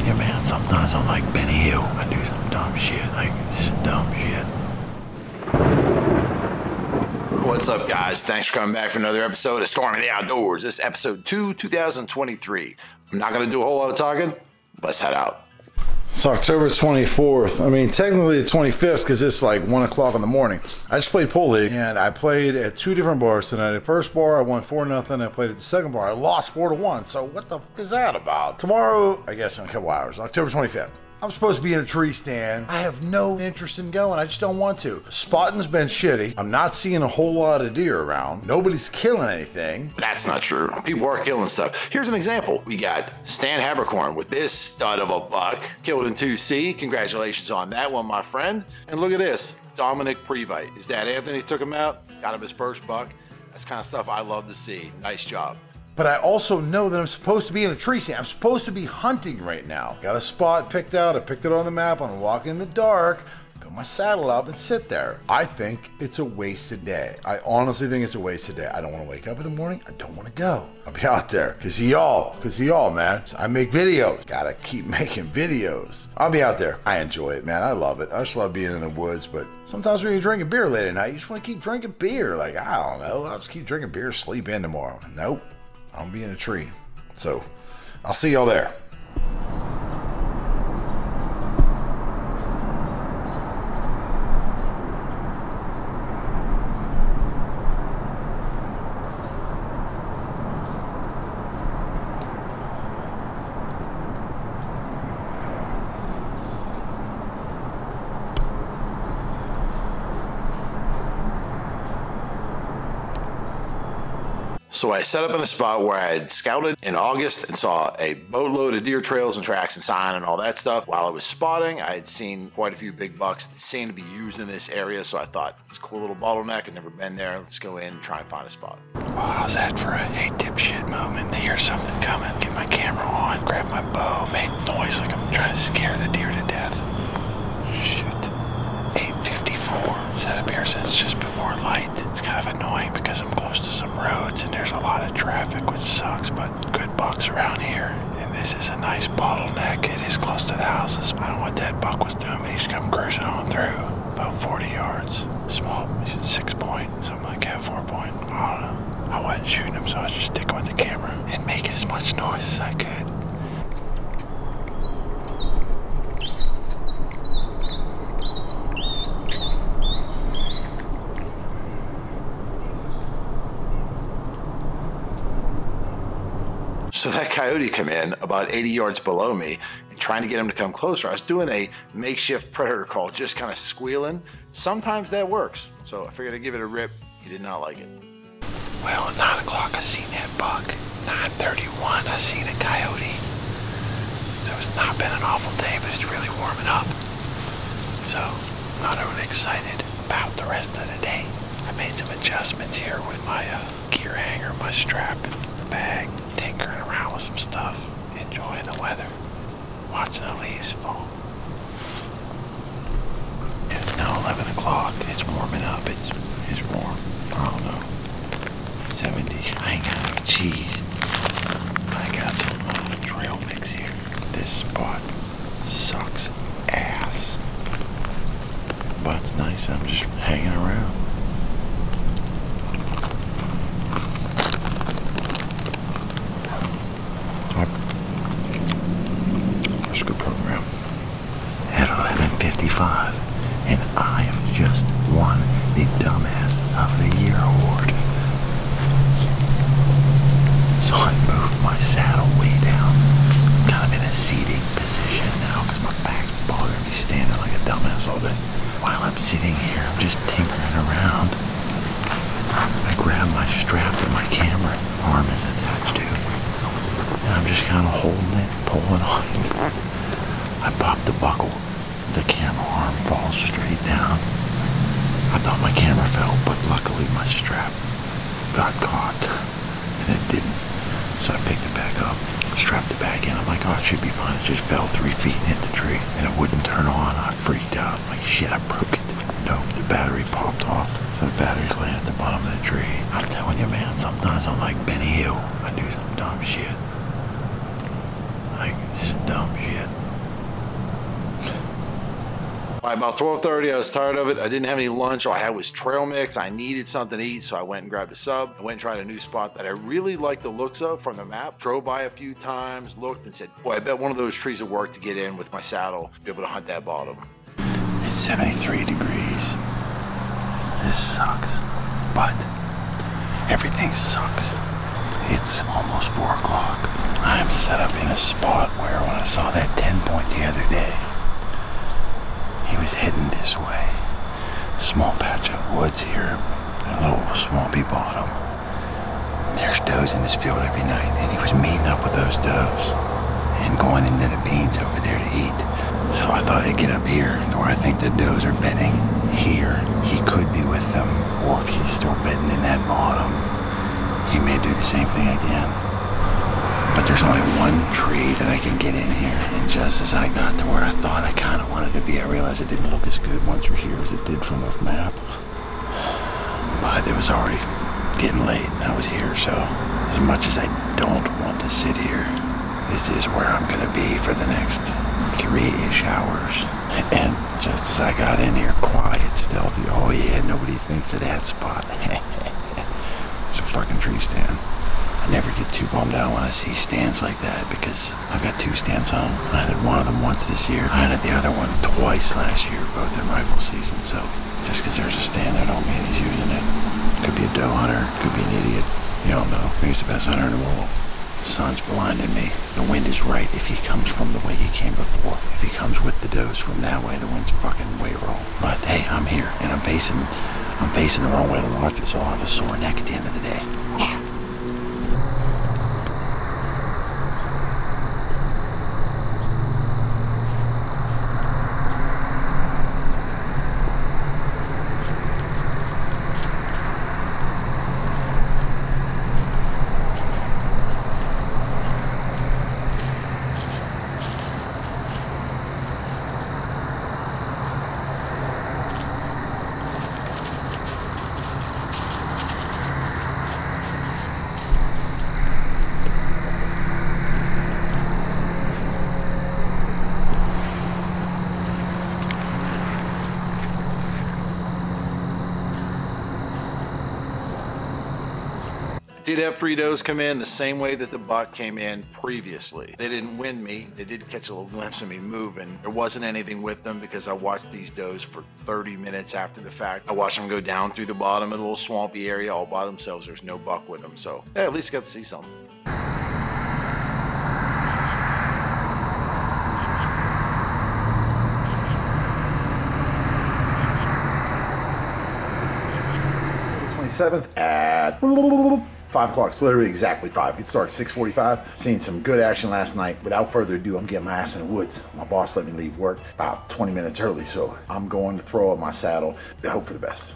telling you, man, sometimes I'm like Benny Hill. I do some dumb shit, like just dumb shit. What's up, guys? Thanks for coming back for another episode of Storm in the Outdoors. This is episode 2, 2023. I'm not going to do a whole lot of talking. Let's head out. It's October 24th. I mean, technically the 25th because it's like 1 o'clock in the morning. I just played pool league and I played at 2 different bars tonight. The first bar, I won 4-0. I played at the second bar. I lost 4-1. So what the fuck is that about? Tomorrow, I guess in a couple hours, October 25th. I'm supposed to be in a tree stand. I have no interest in going. I just don't want to. Spotting's been shitty. I'm not seeing a whole lot of deer around. Nobody's killing anything. That's not true. People are killing stuff. Here's an example. We got Stan Habercorn with this stud of a buck. Killed in 2C. Congratulations on that one, my friend. And look at this. Dominic Previte. His dad Anthony took him out. Got him his first buck. That's kind of stuff I love to see. Nice job. But I also know that I'm supposed to be in a tree stand. I'm supposed to be hunting right now. Got a spot picked out. I picked it on the map. I'm walking in the dark, put my saddle up and sit there. I think it's a wasted day. I honestly think it's a wasted day. I don't want to wake up in the morning. I don't want to go. I'll be out there because of y'all, man. I make videos. Gotta keep making videos. I'll be out there. I enjoy it, man. I love it. I just love being in the woods, but sometimes when you're drinking beer late at night, you just want to keep drinking beer. Like, I don't know. I'll just keep drinking beer, sleep in tomorrow. Nope. I'll be in a tree. So I'll see y'all there. So I set up in a spot where I had scouted in August and saw a boatload of deer trails and tracks and sign and all that stuff. While I was spotting, I had seen quite a few big bucks that seemed to be used in this area. So I thought, it's a cool little bottleneck. I've never been there. Let's go in and try and find a spot. Oh, how's that for a hey dipshit moment? I hear something coming. Get my camera on, grab my bow, make noise like I'm trying to scare the deer to death. Shit. 8:54. Set up here since just before light. It's kind of annoying because I'm close to some roads and there's a lot of traffic, which sucks, but good bucks around here. And this is a nice bottleneck. It is close to the houses. I don't know what that buck was doing, but he's come cruising on through. About 40 yards. Small, 6 point, something like that, 4 point. I don't know. I wasn't shooting him, so I was just sticking with the camera and making as much noise as I could. So that coyote come in about 80 yards below me and trying to get him to come closer. I was doing a makeshift predator call, just kind of squealing. Sometimes that works. So I figured I'd give it a rip. He did not like it. Well, at 9 o'clock, I seen that buck. 9:31, I seen a coyote. So it's not been an awful day, but it's really warming up. So I'm not overly excited about the rest of the day. I made some adjustments here with my gear hanger, my strap, the bag. Tinkering around with some stuff, enjoying the weather, watching the leaves fall. It's now 11 o'clock. It's warming up. It's warm. I don't know. 70. I ain't got no cheese. I got some trail mix here. This spot sucks ass, but it's nice. I'm just hanging around. And I have just won the Dumbass of the Year award. So I moved my saddle way down. I'm kind of in a seating position now because my back's bothering me standing like a dumbass all day. While I'm sitting here, I'm just tinkering around. I grab my strap that my camera arm is attached to. And I'm just kind of holding it, pulling on it. I pop the buckle. The camera arm falls straight down. I thought my camera fell, but luckily my strap got caught, and it didn't. So I picked it back up, strapped it back in. I'm like, oh, it should be fine. It just fell 3 feet and hit the tree, and it wouldn't turn on. I freaked out. I'm like, shit, I broke it. Nope, the battery popped off. So the battery's laying at the bottom of the tree. I'm telling you, man, sometimes I'm like Benny Hill. I do some dumb shit. Like, just dumb shit. By about 12:30, I was tired of it. I didn't have any lunch. All I had was trail mix. I needed something to eat, so I went and grabbed a sub. I went and tried a new spot that I really liked the looks of from the map. Drove by a few times, looked and said, boy, I bet one of those trees will work to get in with my saddle, be able to hunt that bottom. It's 73 degrees. This sucks, but everything sucks. It's almost 4 o'clock. I'm set up in a spot where when I saw that 10-point the other day, he was heading this way. Small patch of woods here, a little swampy bottom. There's does in this field every night, and he was meeting up with those does and going into the beans over there to eat. So I thought I'd get up here to where I think the does are bedding. Here, he could be with them, or if he's still bedding in that bottom, he may do the same thing again. But there's only one tree that I can get in here, and just as I got to where I thought I kind of wanted to be, I realized it didn't look as good once we're here as it did from the map. But it was already getting late, and I was here, so as much as I don't want to sit here, this is where I'm going to be for the next 3-ish hours. And just as I got in here, quiet, stealthy, oh yeah, nobody thinks of that spot. It's a fucking tree stand. I never get too bummed out when I see stands like that because I've got 2 stands home. I had one of them once this year. I had the other one twice last year, both in rifle season. So just because there's a stand there don't mean he's using it. Could be a doe hunter, could be an idiot. You don't know. He's the best hunter in the world. The sun's blinding me. The wind is right if he comes from the way he came before. If he comes with the does from that way, the wind's fucking way wrong. But hey, I'm here and I'm facing the wrong way to watch it, so I'll have a sore neck at the end of the day. Did have 3 does come in the same way that the buck came in previously. They didn't wind me. They did catch a little glimpse of me moving. There wasn't anything with them because I watched these does for 30 minutes after the fact. I watched them go down through the bottom of the little swampy area all by themselves. There's no buck with them. So yeah, at least got to see something. At 5 o'clock. It's literally exactly 5. It started at 6:45. Seen some good action last night. Without further ado, I'm getting my ass in the woods. My boss let me leave work about 20 minutes early, so I'm going to throw up my saddle and hope for the best.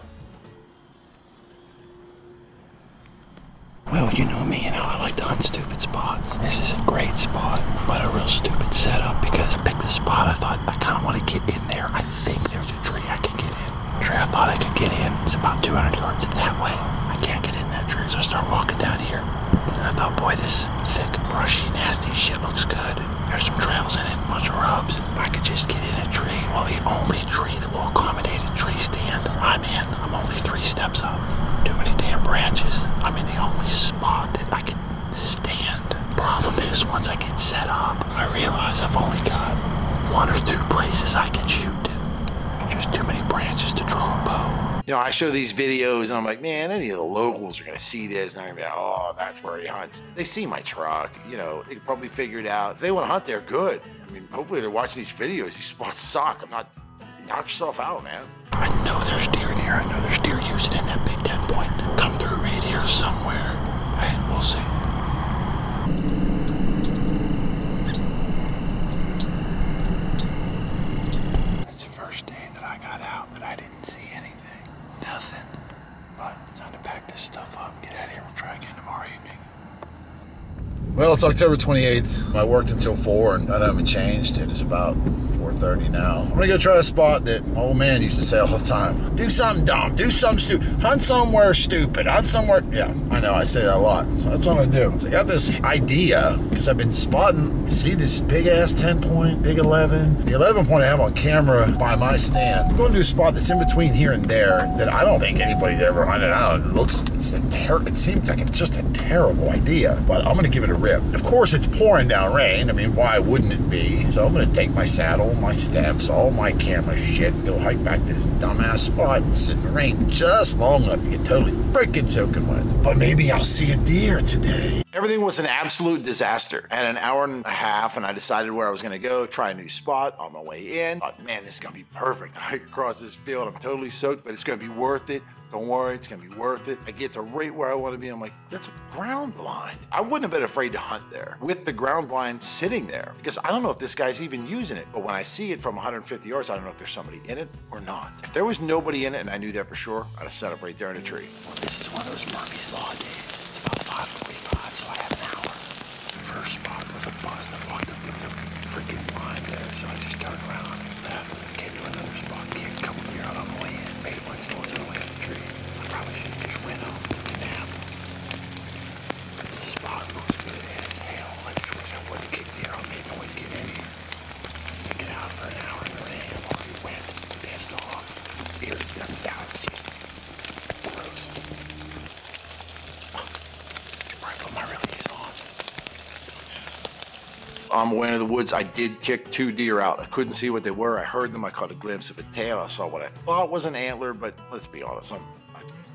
Well, you know me, I like to hunt stupid spots. This is a great spot, but a real stupid setup because I picked the spot. I thought I kind of want to get in there. I think there's a tree I can get in. Tree I thought I could get in. It's about 200 yards that way. I can't get in that tree, so I start walking down here. And I thought, boy, this thick, brushy, nasty shit looks good. There's some trails in it, a bunch of rubs. If I could just get in a tree, well, the only tree that will accommodate a tree stand I'm in, I'm only 3 steps up. Too many damn branches. I'm in the only spot that I can stand. Problem is, once I get set up, I realize I've only got 1 or 2 places I can shoot to. Just too many branches to draw a bow. You know, I show these videos and I'm like, man, any of the locals are gonna see this and they're gonna be like, oh, that's where he hunts. They see my truck, you know, they can probably figure it out. If they want to hunt there, good. I mean, hopefully they're watching these videos. These spots suck. I'm not, knock yourself out, man. I know there's deer in here. I know there's deer using in that big 10-point. Come through right here somewhere. Hey, we'll see. That's the first day that I got out that I didn't see anything. Nothing. But it's time to pack this stuff up, get out of here. We'll try again tomorrow evening. Well, Well, it's October 28th. I worked until 4 and got home and changed. It is about 4:30 now. I'm gonna go try a spot that my old man used to say all the time. Do something dumb, do something stupid, hunt somewhere stupid, hunt somewhere. Yeah, I know, I say that a lot. So that's what I'm gonna do. So I got this idea, because I've been spotting, you see this big ass 10 point, big 11. The 11 point I have on camera by my stand. I'm going to do a spot that's in between here and there that I don't think anybody's ever hunted out. It seems like it's just a terrible idea, but I'm gonna give it a rip. Of course, it's pouring down rain. I mean, why wouldn't it be? So I'm gonna take my saddle, my steps, all my camera shit, go hike back to this dumbass spot and sit in the rain just long enough to get totally freaking soaking wet. But maybe I'll see a deer today. Everything was an absolute disaster. I had an hour and a half and I decided where I was gonna go, try a new spot on my way in. Thought, man, this is gonna be perfect. I hike across this field, I'm totally soaked, but it's gonna be worth it. Don't worry, it's gonna be worth it. I get to right where I wanna be. I'm like, that's a ground blind. I wouldn't have been afraid to hunt there with the ground blind sitting there because I don't know if this guy's even using it. But when I see it from 150 yards, I don't know if there's somebody in it or not. If there was nobody in it and I knew that for sure, I'd have set up right there in a tree. Well, this is one of those Murphy's Law days. It's about 5:45, so I have an hour. The first spot was a bust. I walked up, there was a freaking blind there, so I just turned around, left, came to another spot, kicked a couple deer out on the way in, made a bunch of noise on the way up the tree. I probably should have just went home and took a nap. But this spot looks good as hell. I just wish I wouldn't kick deer on me. Noise get in here. Stick it out for an hour in the rain. I'm already wet, pissed off. Beard comes down. It's just gross. Should probably put my release on. On my way into the woods, I did kick 2 deer out. I couldn't see what they were. I heard them. I caught a glimpse of a tail. I saw what I thought was an antler, but let's be honest, I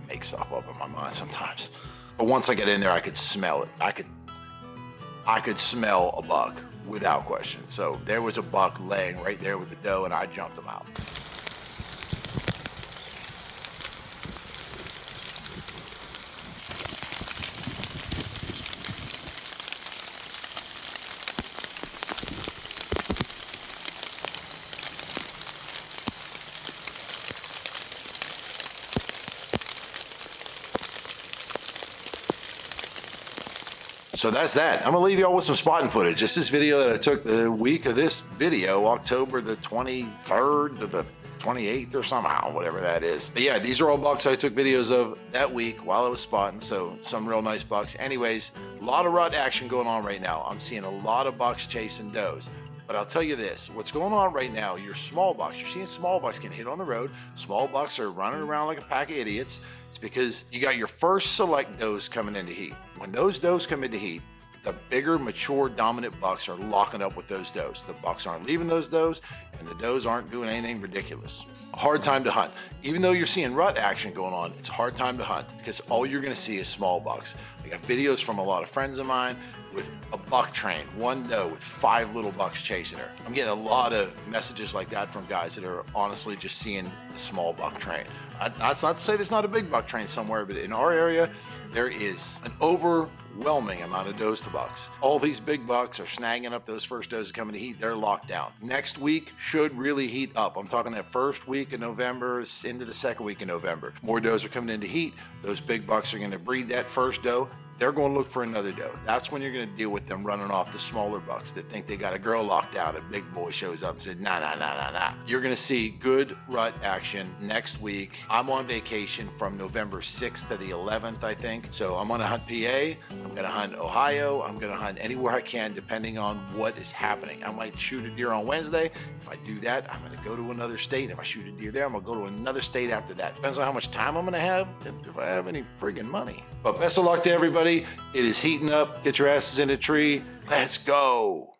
make stuff up in my mind sometimes. But once I get in there, I could smell it. I could smell a buck without question. So there was a buck laying right there with the doe, and I jumped him out. So that's that. I'm gonna leave y'all with some spotting footage. This is video that I took the week of this video, October the 23rd to the 28th or somehow, whatever that is. But yeah, these are all bucks I took videos of that week while I was spotting, so some real nice bucks. Anyways, a lot of rut action going on right now. I'm seeing a lot of bucks chasing does. But I'll tell you this, what's going on right now, your small bucks, you're seeing small bucks getting hit on the road. Small bucks are running around like a pack of idiots. It's because you got your first select does coming into heat. When those does come into heat, the bigger, mature, dominant bucks are locking up with those does. The bucks aren't leaving those does, and the does aren't doing anything ridiculous. A hard time to hunt. Even though you're seeing rut action going on, it's a hard time to hunt because all you're gonna see is small bucks. I got videos from a lot of friends of mine with a buck train, one doe with 5 little bucks chasing her. I'm getting a lot of messages like that from guys that are honestly just seeing the small buck train. That's not to say there's not a big buck train somewhere, but in our area, there is an overwhelming amount of does to bucks. All these big bucks are snagging up those first does coming to heat. They're locked down. Next week should really heat up. I'm talking that first week of November into the second week of November. More does are coming into heat. Those big bucks are going to breed that first doe. They're going to look for another doe. That's when you're going to deal with them running off the smaller bucks that think they got a girl locked down and big boy shows up and says, nah, nah, nah, nah, nah. You're going to see good rut action next week. I'm on vacation from November 6th to the 11th, I think. So I'm going to hunt PA. I'm going to hunt Ohio. I'm going to hunt anywhere I can depending on what is happening. I might shoot a deer on Wednesday. If I do that, I'm going to go to another state. If I shoot a deer there, I'm going to go to another state after that. Depends on how much time I'm going to have, if I have any friggin' money. But best of luck to everybody. It is heating up. Get your asses in a tree. Let's go.